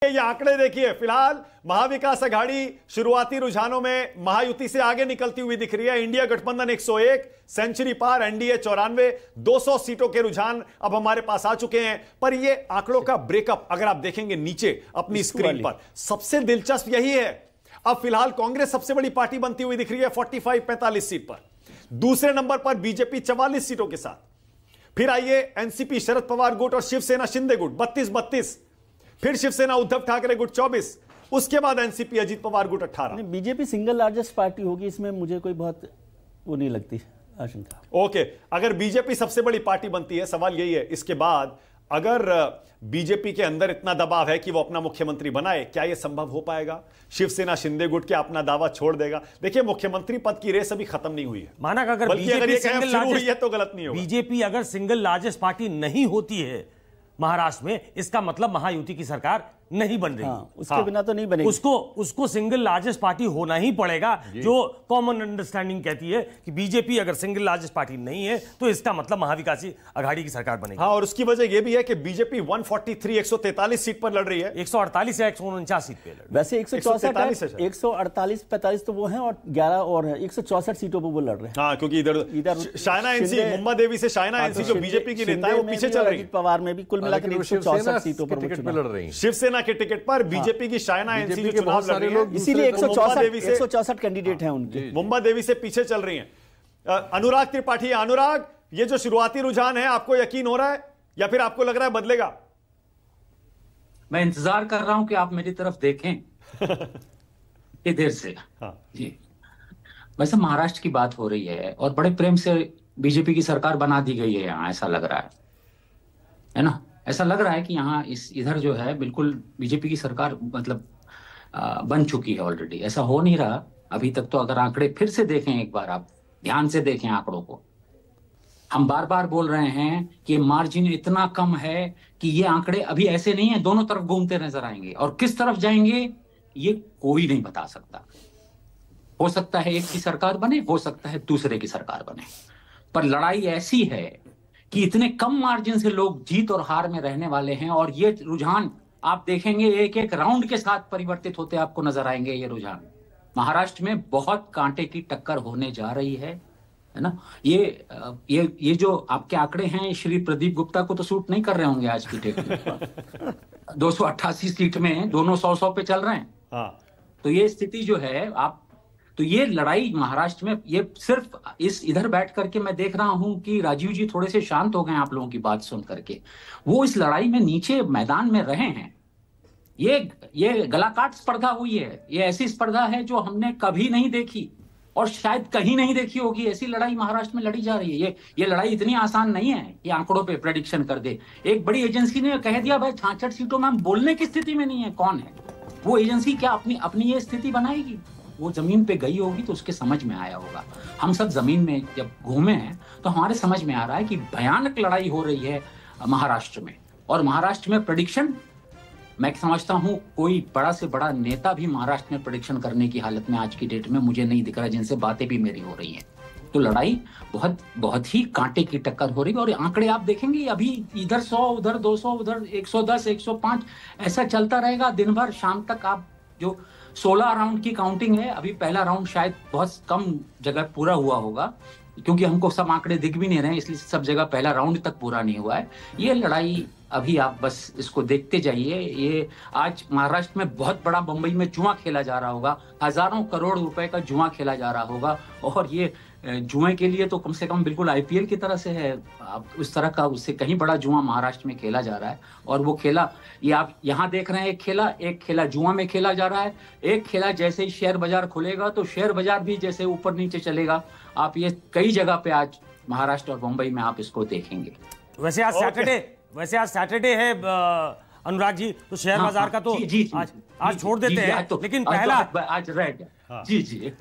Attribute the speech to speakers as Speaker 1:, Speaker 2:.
Speaker 1: ये आंकड़े देखिए, फिलहाल महाविकास अघाड़ी शुरुआती रुझानों में महायुति से आगे निकलती हुई दिख रही है। इंडिया गठबंधन 101, सेंचुरी पार, एनडीए 94, 200 सीटों के रुझान अब हमारे पास आ चुके हैं। पर ये आंकड़ों का ब्रेकअप अगर आप देखेंगे नीचे अपनी स्क्रीन पर, सबसे दिलचस्प यही है। अब फिलहाल कांग्रेस सबसे बड़ी पार्टी बनती हुई दिख रही है 45-45 सीट पर। दूसरे नंबर पर बीजेपी 44 सीटों के साथ। फिर आइए एनसीपी शरद पवार गुट और शिवसेना शिंदे गुट 32-32। फिर शिवसेना उद्धव ठाकरे गुट 24। उसके बाद एनसीपी अजीत पवार गुट 18।
Speaker 2: बीजेपी सिंगल लार्जेस्ट पार्टी होगी, इसमें मुझे कोई बहुत वो नहीं लगती आशंका।
Speaker 1: ओके, अगर बीजेपी सबसे बड़ी पार्टी बनती है, सवाल यही है इसके बाद अगर बीजेपी के अंदर इतना दबाव है कि वो अपना मुख्यमंत्री बनाए, क्या यह संभव हो पाएगा? शिवसेना शिंदे गुट क्या अपना दावा छोड़ देगा? देखिए, मुख्यमंत्री पद की रेस अभी खत्म नहीं हुई है।
Speaker 3: माना अगर
Speaker 1: बीजेपी सिंगल हुई है तो गलत नहीं होगा।
Speaker 3: बीजेपी अगर सिंगल लार्जेस्ट पार्टी नहीं होती है महाराष्ट्र में, इसका मतलब महायुति की सरकार नहीं बन रही।
Speaker 2: उसके बिना तो नहीं बनेगी।
Speaker 3: उसको सिंगल लार्जेस्ट पार्टी होना ही पड़ेगा, जो कॉमन अंडरस्टैंडिंग कहती है कि बीजेपी अगर सिंगल लार्जेस्ट पार्टी नहीं है तो इसका मतलब महाविकासी अघाड़ी की सरकार बनेगी।
Speaker 1: हाँ, और उसकी वजह यह भी है कि बीजेपी 143 सीट पर लड़ रही है।
Speaker 3: 148 या 149 सीट पे लड़।
Speaker 2: वैसे 148-45 तो वो हैं और 11 और 164 सीटों पर वो लड़ रहे हैं।
Speaker 1: हाँ, क्योंकि इधर शायना एनसी, मुंबा देवी से शायना एनसी जो बीजेपी की नेता है वो पीछे चल रही है।
Speaker 2: पवार में भी कुल मिलाकर 164 सीटों पर
Speaker 4: लड़ रही है।
Speaker 1: शिवसेना के टिकट पर बीजेपी की शायना एनसी जो चुनाव लड़ रही है,
Speaker 2: इसीलिए 164 कैंडिडेट हैं उनके।
Speaker 1: मुंबा देवी से पीछे चल रही हैं। अनुराग त्रिपाठी, अनुराग, ये जो शुरुआती रुझान है आपको यकीन हो रहा है या फिर आपको लग रहा है बदलेगा?
Speaker 5: मैं इंतजार कर रहा हूं कि आप मेरी तरफ देखें ये देर से।
Speaker 1: हाँ
Speaker 5: जी, वैसे महाराष्ट्र की बात हो रही है और बड़े प्रेम से बीजेपी की सरकार बना दी गई है यहाँ, ऐसा लग रहा है ना? ऐसा लग रहा है कि यहाँ इधर जो है बिल्कुल बीजेपी की सरकार मतलब बन चुकी है ऑलरेडी। ऐसा हो नहीं रहा अभी तक तो। अगर आंकड़े फिर से देखें, एक बार आप ध्यान से देखें आंकड़ों को। हम बार बार बोल रहे हैं कि मार्जिन इतना कम है कि ये आंकड़े अभी ऐसे नहीं है, दोनों तरफ घूमते नजर आएंगे और किस तरफ जाएंगे ये कोई नहीं बता सकता। हो सकता है एक की सरकार बने, हो सकता है दूसरे की सरकार बने, पर लड़ाई ऐसी है कि इतने कम मार्जिन से लोग जीत और हार में रहने वाले हैं। और ये रुझान आप देखेंगे एक एक राउंड के साथ परिवर्तित होते आपको नजर आएंगे। ये रुझान महाराष्ट्र में बहुत कांटे की टक्कर होने जा रही है ना? ये जो आपके आंकड़े हैं श्री प्रदीप गुप्ता को तो सूट नहीं कर रहे होंगे आज की डेट में। 288 सीट में दोनों 100 पे चल रहे हैं।
Speaker 1: हाँ।
Speaker 5: तो ये स्थिति जो है तो ये लड़ाई महाराष्ट्र में, ये सिर्फ इधर बैठ करके मैं देख रहा हूं कि राजीव जी थोड़े से शांत हो गए आप लोगों की बात सुन करके। वो इस लड़ाई में नीचे मैदान में रहे हैं। ये गलाकाट स्पर्धा हुई है। ये ऐसी स्पर्धा है जो हमने कभी नहीं देखी और शायद कहीं नहीं देखी होगी। ऐसी लड़ाई महाराष्ट्र में लड़ी जा रही है। ये लड़ाई इतनी आसान नहीं है कि आंकड़ों पे प्रेडिक्शन कर दे। एक बड़ी एजेंसी ने कह दिया भाई 66 सीटों में हम बोलने की स्थिति में नहीं है। कौन है वो एजेंसी? क्या अपनी ये स्थिति बनाएगी? वो जमीन पे गई होगी तो उसके समझ में आया होगा। हम सब जमीन में जब घूमे हैं तो हमारे समझ में आ रहा है कि भयानक लड़ाई हो रही है महाराष्ट्र में। और महाराष्ट्र में प्रेडिक्शन, मैं समझता हूं कोई बड़ा से बड़ा नेता भी महाराष्ट्र में प्रेडिक्शन करने की हालत में आज की डेट में मुझे नहीं दिख रहा, जिनसे बातें भी मेरी हो रही हैं। तो लड़ाई बहुत बहुत ही कांटे की टक्कर हो रही है। और आंकड़े आप देखेंगे अभी इधर 100, उधर 200, उधर 110, 105 ऐसा चलता रहेगा दिन भर। शाम तक आप जो 16 राउंड की काउंटिंग है, अभी पहला राउंड शायद बहुत कम जगह पूरा हुआ होगा क्योंकि हमको सब आंकड़े दिख भी नहीं रहे, इसलिए सब जगह पहला राउंड तक पूरा नहीं हुआ है। ये लड़ाई अभी आप बस इसको देखते जाइए। ये आज महाराष्ट्र में बहुत बड़ा, मुंबई में जुआ खेला जा रहा होगा, हजारों करोड़ रुपए का जुआ खेला जा रहा होगा। और ये जुए के लिए तो कम से कम बिल्कुल आईपीएल की तरह से है। आप उस तरह का, उससे कहीं बड़ा जुआ महाराष्ट्र में खेला जा रहा है। और वो खेला ये आप यहाँ देख रहे हैं, एक खेला जुआ में खेला जा रहा है। एक खेला जैसे ही शेयर बाजार खुलेगा तो शेयर बाजार भी जैसे ऊपर नीचे चलेगा। आप ये कई जगह पे आज महाराष्ट्र और मुंबई में आप इसको देखेंगे।
Speaker 3: वैसे आज सैटरडे है अनुराग जी, तो शेयर बाजार का तो आज छोड़ देते हैं, लेकिन पहला
Speaker 5: आज रह गया। जी